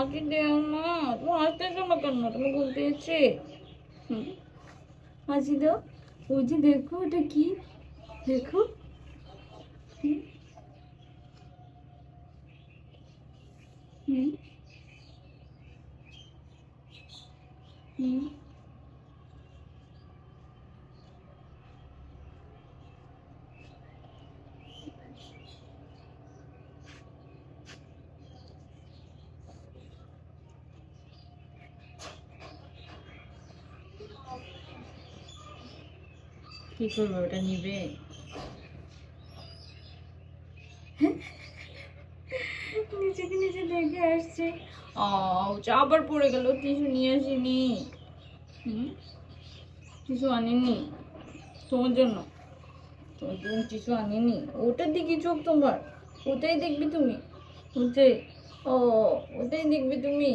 হাসি দেও না, তুমি হাসতেছো না কেন? তুমি ঘুম পেয়েছে? হাসি দাও। ওই যে দেখো ওটা কি, দেখো। হুম হুম হুম। কি করবে ওটা? নিবে? নিজেকে নিজে দেখে আসছে। আবার পড়ে গেল। টিস্যু নিয়ে আসিনি। হুম, টিস্যু আনিনি তোমার জন্য। তোমার জন্য টিস্যু আনিনি। ওটার দিকে চোখ তোমার, ওটাই দেখবি তুমি। ওটাই, ও ওটাই দেখবি তুমি।